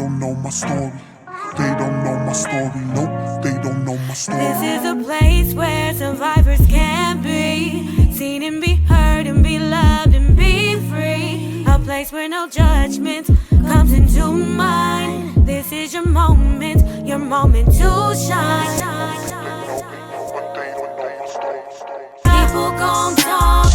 don't know my story. They don't know my story. Nope, they don't know my story. This is a place where survivors can be seen and be heard and be loved and be free. A place where no judgment comes into mind. This is your moment to shine. People gon' talk,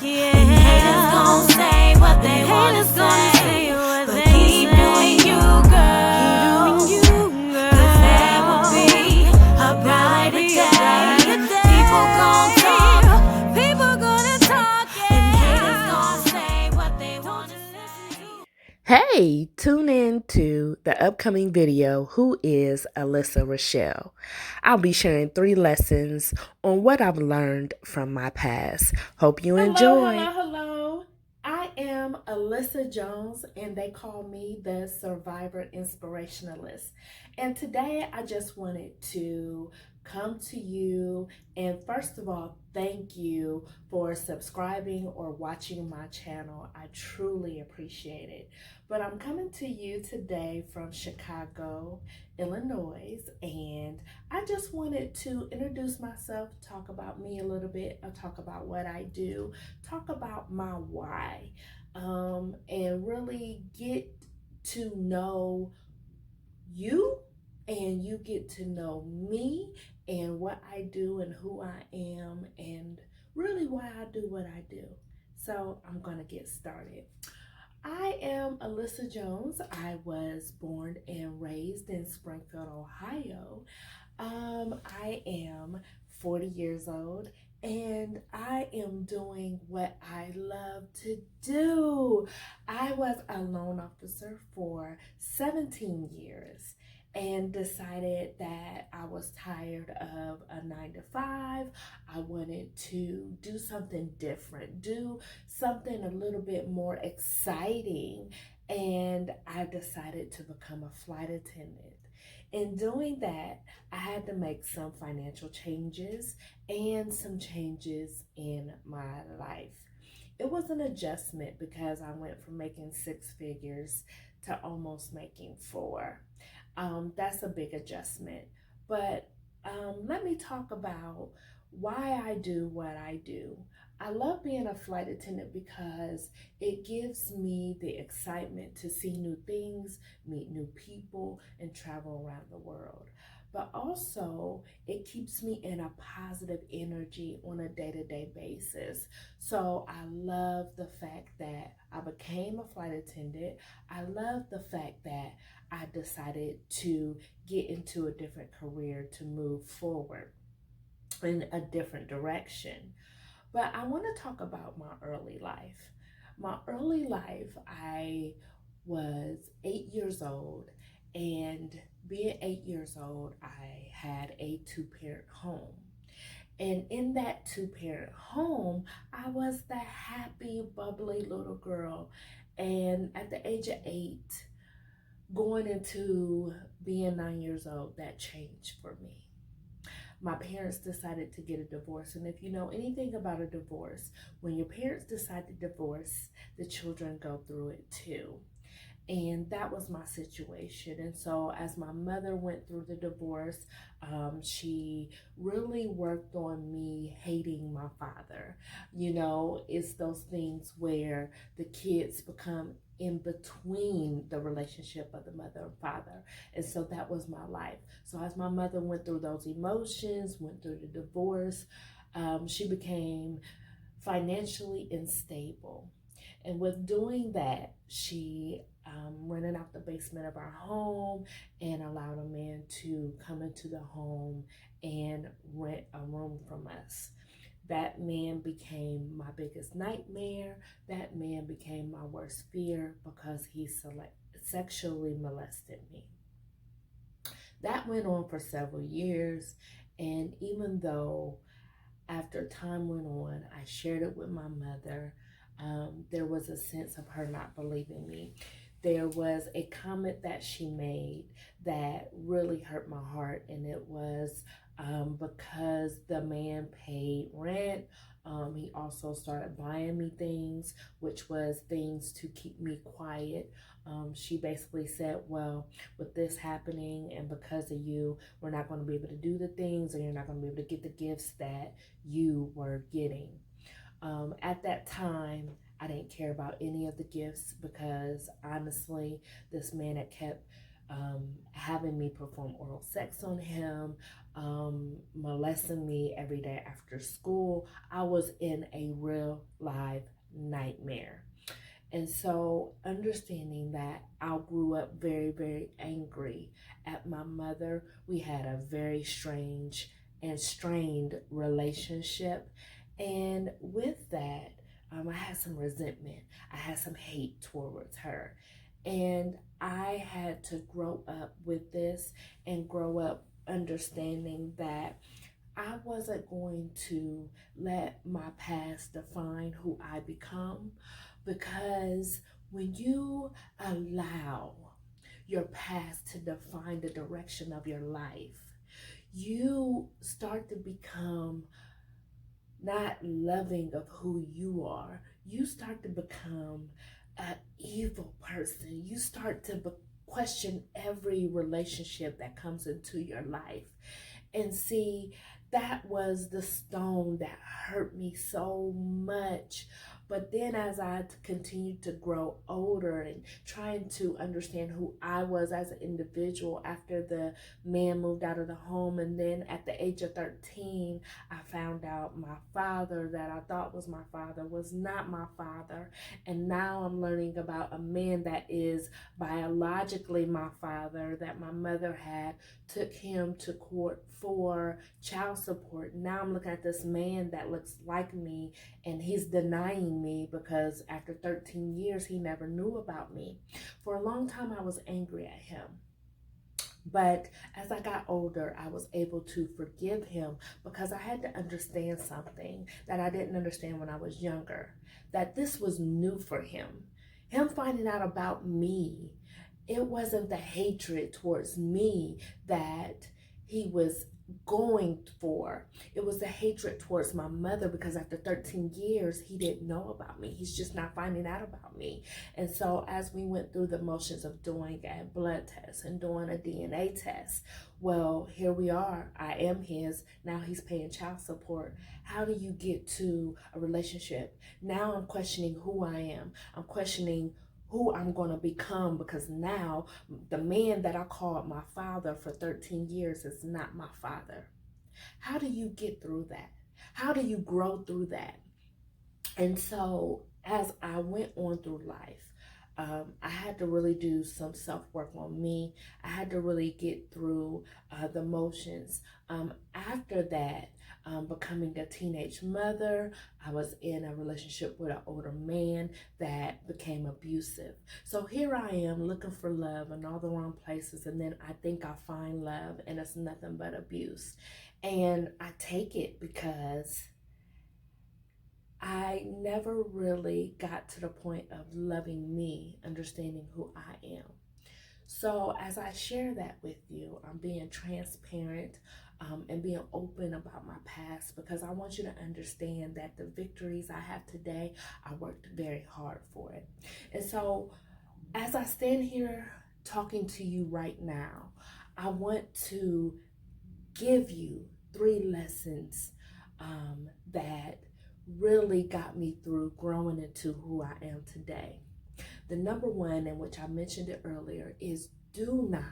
yeah. And haters gon' say what they wanna say. But keep doing you, girl. Cause there will be a brighter day. People gon' talk, people gonna talk, yeah. And haters gon' say what they wanna say. Hey, tune in to the upcoming video, Who is Alissa RaChelle? I'll be sharing 3 lessons on what I've learned from my past. Hope you enjoy. Hello. I am Alissa Jones, and they call me the Survivor Inspirationalist. And today I just wanted to come to you and first of all, thank you for subscribing or watching my channel. I truly appreciate it. But I'm coming to you today from Chicago, Illinois, and I just wanted to introduce myself, talk about me a little bit, talk about what I do, talk about my why, and really get to know you and you get to know me and what I do and who I am and really why I do what I do. So I'm gonna get started. I am Alissa Jones. I was born and raised in Springfield, Ohio. I am 40 years old and I am doing what I love to do. I was a loan officer for 17 years and decided that I was tired of a 9-to-5. I wanted to do something different, do something a little bit more exciting, and I decided to become a flight attendant. In doing that, I had to make some financial changes and some changes in my life. It was an adjustment because I went from making 6 figures to almost making 4. That's a big adjustment. But let me talk about why I do what I do. I love being a flight attendant because it gives me the excitement to see new things, meet new people, and travel around the world. But also, it keeps me in a positive energy on a day-to-day basis. So I love the fact that I became a flight attendant. I love the fact that I decided to get into a different career to move forward in a different direction. But I want to talk about my early life. My early life, I was 8 years old, and being 8 years old, I had a 2-parent home. And in that 2-parent home, I was the happy, bubbly little girl. And at the age of 8, going into being 9 years old, that changed for me. My parents decided to get a divorce. And if you know anything about a divorce, when your parents decide to divorce, the children go through it too. And that was my situation. And so as my mother went through the divorce, she really worked on me hating my father. You know, it's those things where the kids become in between the relationship of the mother and father. And so that was my life. So as my mother went through those emotions, went through the divorce, she became financially unstable. And with doing that, she rented out the basement of our home and allowed a man to come into the home and rent a room from us. That man became my biggest nightmare. That man became my worst fear because he sexually molested me. That went on for several years, and even though after time went on, I shared it with my mother, there was a sense of her not believing me. There was a comment that she made that really hurt my heart, and it was because the man paid rent. He also started buying me things, which was things to keep me quiet. She basically said, well, with this happening and because of you, we're not going to be able to do the things, and you're not going to be able to get the gifts that you were getting. At that time, I didn't care about any of the gifts because honestly, this man had kept having me perform oral sex on him, molesting me every day after school. I was in a real live nightmare. And so understanding that, I grew up very, very angry at my mother. We had a very strange and strained relationship. And with that, I had some resentment. I had some hate towards her. And I had to grow up with this and grow up understanding that I wasn't going to let my past define who I become, because when you allow your past to define the direction of your life, you start to become not loving of who you are. You start to become an evil person. You start to question every relationship that comes into your life. And see, that was the stone that hurt me so much. But then as I continued to grow older and trying to understand who I was as an individual after the man moved out of the home, and then at the age of 13, I found out my father that I thought was my father was not my father. And now I'm learning about a man that is biologically my father, that my mother had took him to court for child support. Now I'm looking at this man that looks like me, and he's denying me because after 13 years he never knew about me. For a long time I was angry at him. But as I got older, I was able to forgive him because I had to understand something that I didn't understand when I was younger, that this was new for him. Him finding out about me, it wasn't the hatred towards me that he was going for. It was the hatred towards my mother, because after 13 years, he didn't know about me. He's just not finding out about me. And so as we went through the motions of doing a blood test and doing a DNA test, well, here we are. I am his. Now he's paying child support. How do you get to a relationship? Now I'm questioning who I am. I'm questioning who I'm going to become, because now the man that I called my father for 13 years is not my father. How do you get through that? How do you grow through that? And so as I went on through life, I had to really do some self-work on me. I had to really get through the motions. After that, becoming a teenage mother, I was in a relationship with an older man that became abusive. So here I am looking for love in all the wrong places, and then I think I find love, and it's nothing but abuse. And I take it because I never really got to the point of loving me, understanding who I am. So as I share that with you, I'm being transparent and being open about my past, because I want you to understand that the victories I have today, I worked very hard for it. And so as I stand here talking to you right now, I want to give you 3 lessons that really got me through growing into who I am today. The number one, in which I mentioned it earlier, is do not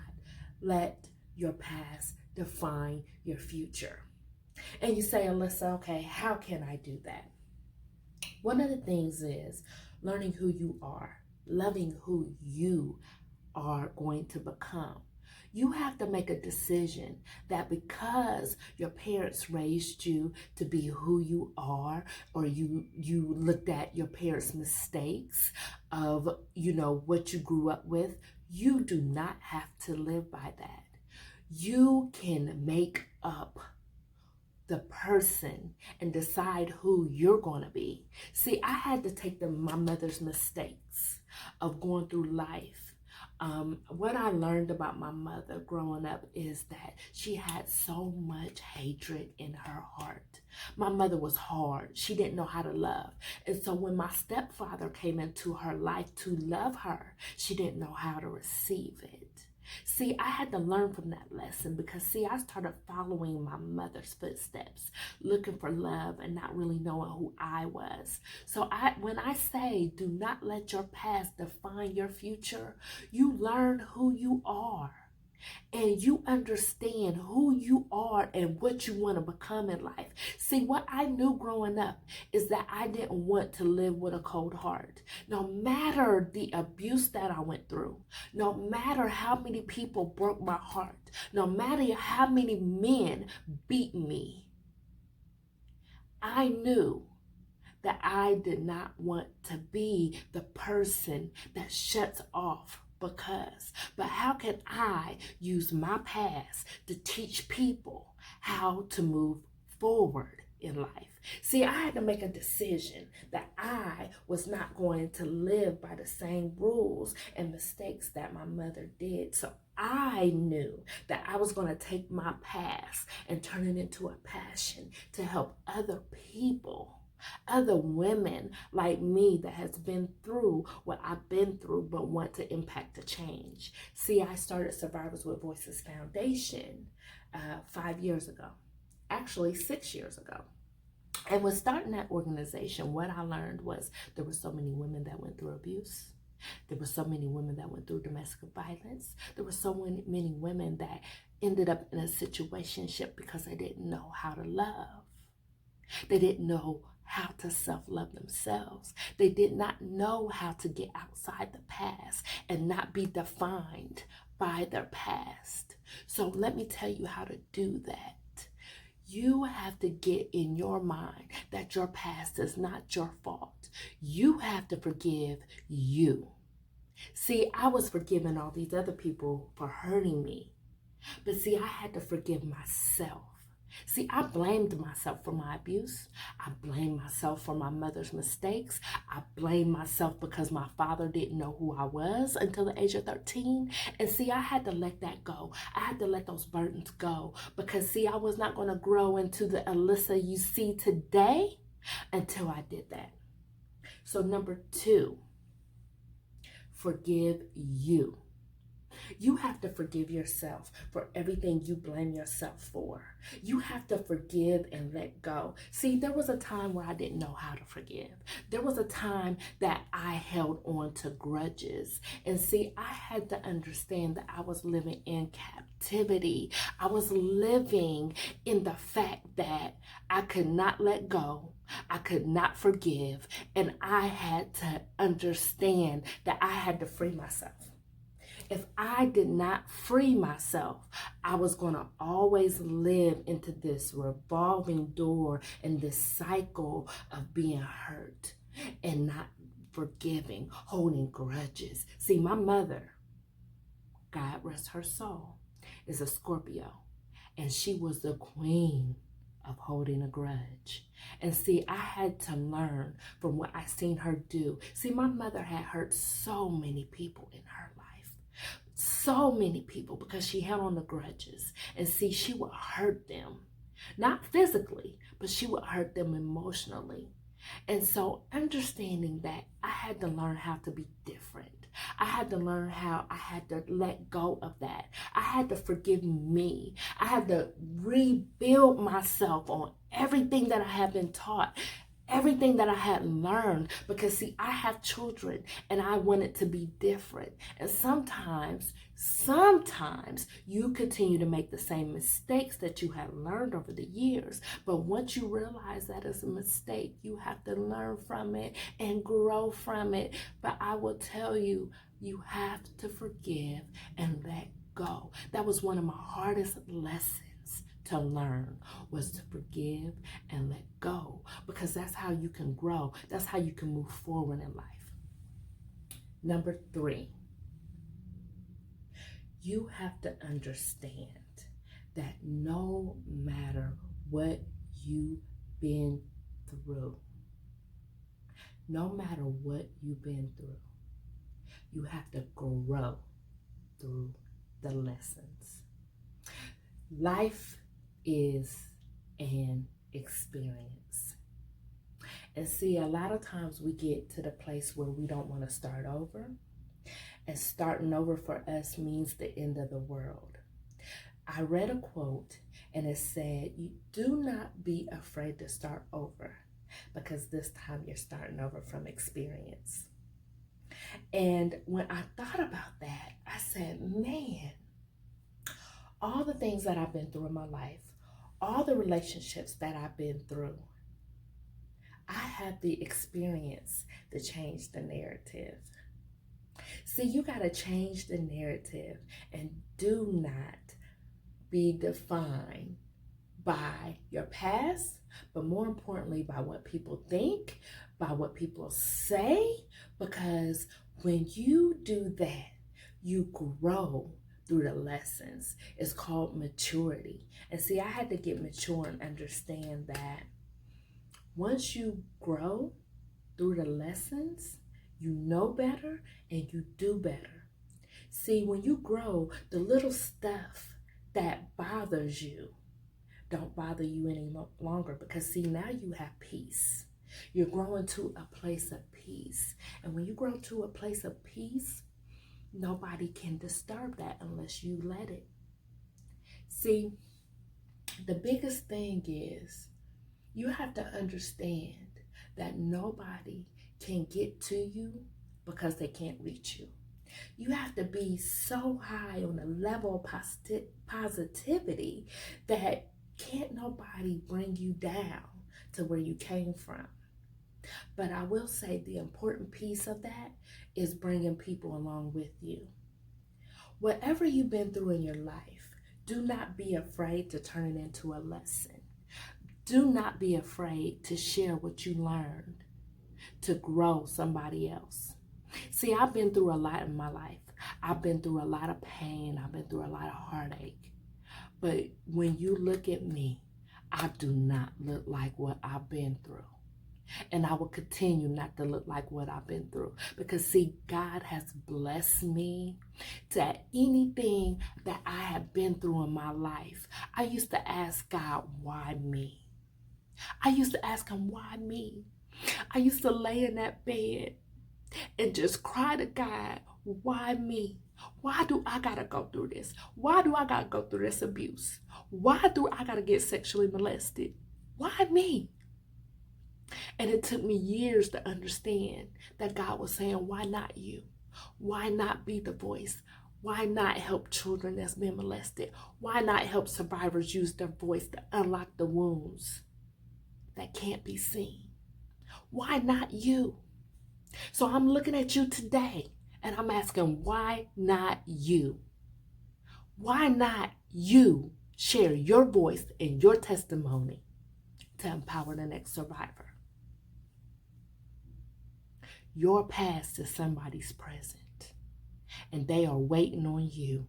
let your past define your future. And you say, Alissa, okay, how can I do that? One of the things is learning who you are, loving who you are going to become. You have to make a decision that because your parents raised you to be who you are, or you looked at your parents' mistakes of, what you grew up with, you do not have to live by that. You can make up the person and decide who you're going to be. See, I had to take my mother's mistakes of going through life, What I learned about my mother growing up is that she had so much hatred in her heart. My mother was hard. She didn't know how to love. And so when my stepfather came into her life to love her, she didn't know how to receive it. See, I had to learn from that lesson because, see, I started following my mother's footsteps, looking for love and not really knowing who I was. So when I say do not let your past define your future, you learn who you are. And you understand who you are and what you want to become in life. See, what I knew growing up is that I didn't want to live with a cold heart. No matter the abuse that I went through, no matter how many people broke my heart, no matter how many men beat me, I knew that I did not want to be the person that shuts off but how can I use my past to teach people how to move forward in life? See, I had to make a decision that I was not going to live by the same rules and mistakes that my mother did. So I knew that I was going to take my past and turn it into a passion to help other people, other women like me that has been through what I've been through but want to impact a change. See, I started Survivors with Voices Foundation 5 years ago, actually 6 years ago. And with starting that organization, what I learned was there were so many women that went through abuse. There were so many women that went through domestic violence. There were so many women that ended up in a situationship because they didn't know how to love. They didn't know how to self-love themselves. They did not know how to get outside the past and not be defined by their past. So let me tell you how to do that. You have to get in your mind that your past is not your fault. You have to forgive you. See, I was forgiving all these other people for hurting me. But see, I had to forgive myself. See, I blamed myself for my abuse. I blamed myself for my mother's mistakes. I blamed myself because my father didn't know who I was until the age of 13. And see, I had to let that go. I had to let those burdens go because, see, I was not going to grow into the Alissa you see today until I did that. So number 2, forgive you. You have to forgive yourself for everything you blame yourself for. You have to forgive and let go. See, there was a time where I didn't know how to forgive. There was a time that I held on to grudges. And see, I had to understand that I was living in captivity. I was living in the fact that I could not let go. I could not forgive. And I had to understand that I had to free myself. If I did not free myself, I was going to always live into this revolving door and this cycle of being hurt and not forgiving, holding grudges. See, my mother, God rest her soul, is a Scorpio, and she was the queen of holding a grudge. And see, I had to learn from what I seen her do. See, my mother had hurt so many people in her life. So many people because she held on to grudges. And see, she would hurt them. Not physically, but she would hurt them emotionally. And so understanding that, I had to learn how to be different. I had to learn how I had to let go of that. I had to forgive me. I had to rebuild myself on everything that I had been taught, everything that I had learned, because see, I have children and I want it to be different. And sometimes you continue to make the same mistakes that you had learned over the years. But once you realize that it's a mistake, you have to learn from it and grow from it. But I will tell you, you have to forgive and let go. That was one of my hardest lessons to learn, was to forgive and let go, because that's how you can grow. That's how you can move forward in life. Number 3, you have to understand that no matter what you've been through, no matter what you've been through, you have to grow through the lessons. Life is an experience. And see, a lot of times we get to the place where we don't want to start over. And starting over for us means the end of the world. I read a quote and it said, "You do not be afraid to start over, because this time you're starting over from experience." And when I thought about that, I said, man, all the things that I've been through in my life, all the relationships that I've been through, I have the experience to change the narrative. See, you got to change the narrative and do not be defined by your past, but more importantly, by what people think, by what people say, because when you do that, you grow through the lessons. It's called maturity. And see, I had to get mature and understand that once you grow through the lessons, you know better and you do better. See, when you grow, the little stuff that bothers you don't bother you any longer, because see, now you have peace. You're growing to a place of peace. And when you grow to a place of peace, nobody can disturb that unless you let it. See, the biggest thing is you have to understand that nobody can get to you because they can't reach you. You have to be so high on a level of positivity that can't nobody bring you down to where you came from. But I will say the important piece of that is bringing people along with you. Whatever you've been through in your life, do not be afraid to turn it into a lesson. Do not be afraid to share what you learned to grow somebody else. See, I've been through a lot in my life. I've been through a lot of pain. I've been through a lot of heartache. But when you look at me, I do not look like what I've been through. And I will continue not to look like what I've been through. Because see, God has blessed me to anything that I have been through in my life. I used to ask God, why me? I used to ask him, why me? I used to lay in that bed and just cry to God, why me? Why do I gotta go through this? Why do I gotta go through this abuse? Why do I gotta get sexually molested? Why me? And it took me years to understand that God was saying, why not you? Why not be the voice? Why not help children that's been molested? Why not help survivors use their voice to unlock the wounds that can't be seen? Why not you? So I'm looking at you today and I'm asking, why not you? Why not you share your voice and your testimony to empower the next survivor? Your past is somebody's present, and they are waiting on you.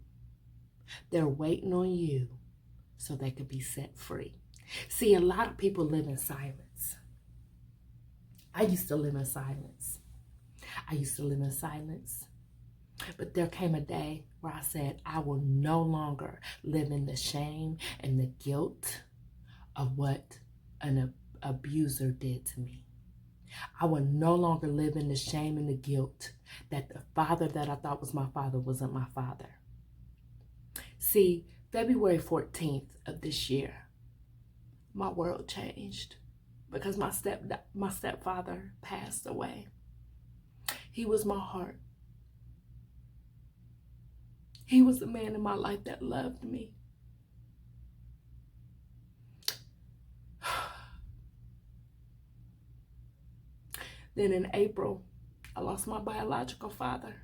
They're waiting on you so they could be set free. See, a lot of people live in silence. I used to live in silence. But there came a day where I said, I will no longer live in the shame and the guilt of what an abuser did to me. I will no longer live in the shame and the guilt that the father that I thought was my father wasn't my father. See, February 14th of this year, my world changed because my stepfather passed away. He was my heart. He was the man in my life that loved me. Then in April, I lost my biological father.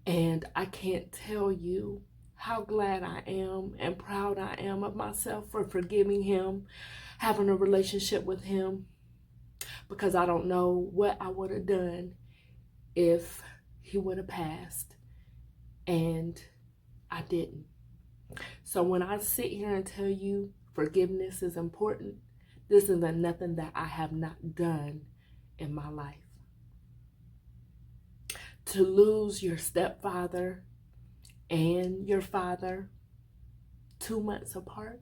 And I can't tell you how glad I am and proud I am of myself for forgiving him, having a relationship with him, because I don't know what I would have done if he would have passed, and I didn't. So when I sit here and tell you forgiveness is important, this isn't nothing that I have not done in my life. to lose your stepfather and your father 2 months apart,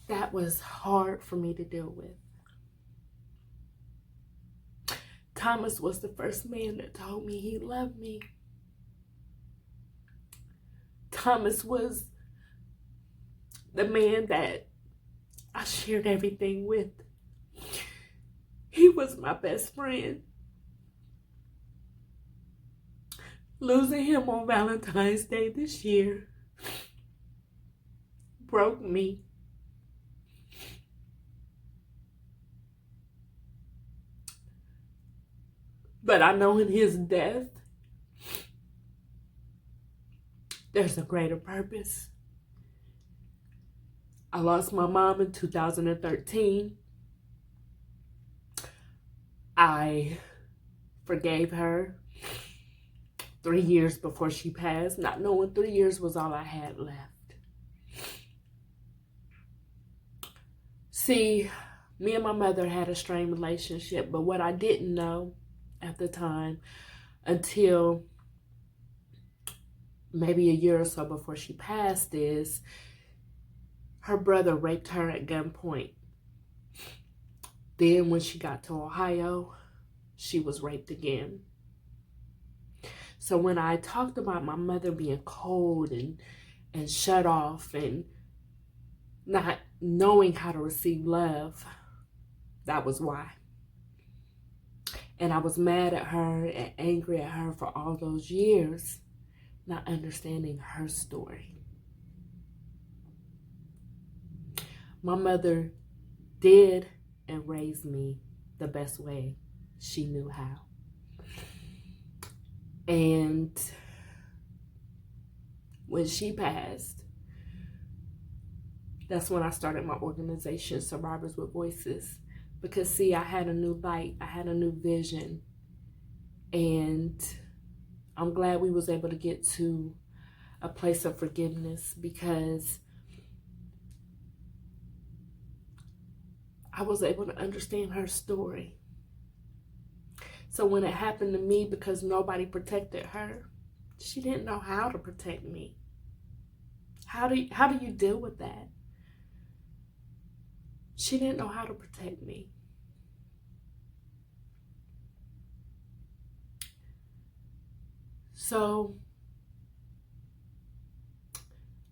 that was hard for me to deal with. Thomas was the first man that told me he loved me. Thomas was the man that I shared everything with. He was my best friend. Losing him on Valentine's Day this year broke me. But I know in his death, there's a greater purpose. I lost my mom in 2013. I forgave her 3 years before she passed, not knowing 3 years was all I had left. See, me and my mother had a strained relationship, but what I didn't know at the time, until maybe a year or so before she passed, is her brother raped her at gunpoint. Then when she got to Ohio, she was raped again. So when I talked about my mother being cold and shut off and not knowing how to receive love, that was why. And I was mad at her and angry at her for all those years, not understanding her story. My mother did and raised me the best way she knew how. And when she passed, that's when I started my organization, Survivors with Voices. Because see, I had a new light, I had a new vision, and I'm glad we was able to get to a place of forgiveness, because I was able to understand her story. So when it happened to me, because nobody protected her, she didn't know how to protect me. How do you deal with that? She didn't know how to protect me. So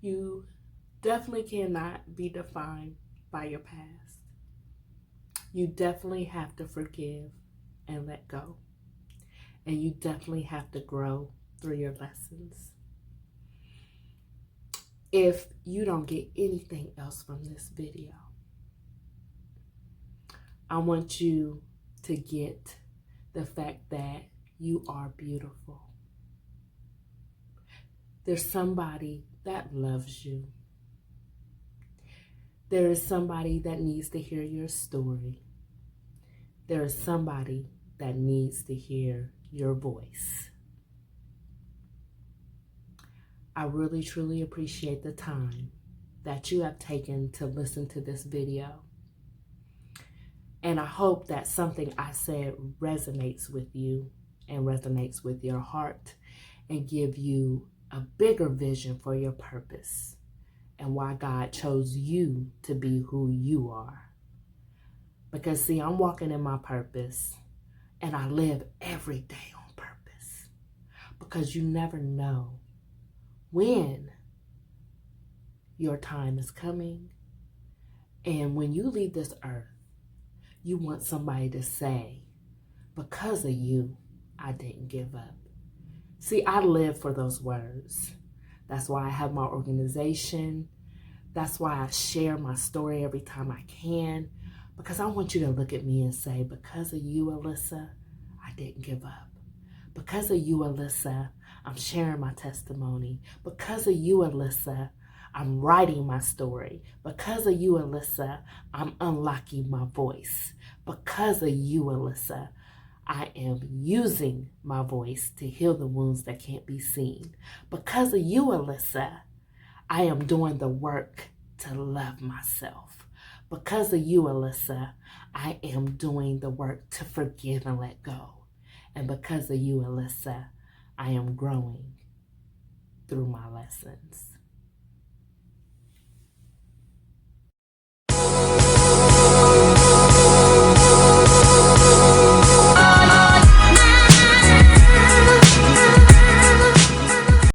you definitely cannot be defined by your past. You definitely have to forgive and let go. And you definitely have to grow through your lessons. If you don't get anything else from this video, I want you to get the fact that you are beautiful. There's somebody that loves you. There is somebody that needs to hear your story. There is somebody that needs to hear your voice. I really, truly appreciate the time that you have taken to listen to this video. And I hope that something I said resonates with you and resonates with your heart and give you a bigger vision for your purpose and why God chose you to be who you are. Because see, I'm walking in my purpose and I live every day on purpose, because you never know when your time is coming. And when you leave this earth, you want somebody to say, because of you, I didn't give up. See, I live for those words. That's why I have my organization. That's why I share my story every time I can, because I want you to look at me and say, because of you, Alissa, I didn't give up. Because of you, Alissa, I'm sharing my testimony. Because of you, Alissa, I'm writing my story. Because of you, Alissa, I'm unlocking my voice. Because of you, Alissa, I am using my voice to heal the wounds that can't be seen. Because of you, Alissa, I am doing the work to love myself. Because of you, Alissa, I am doing the work to forgive and let go. And because of you, Alissa, I am growing through my lessons.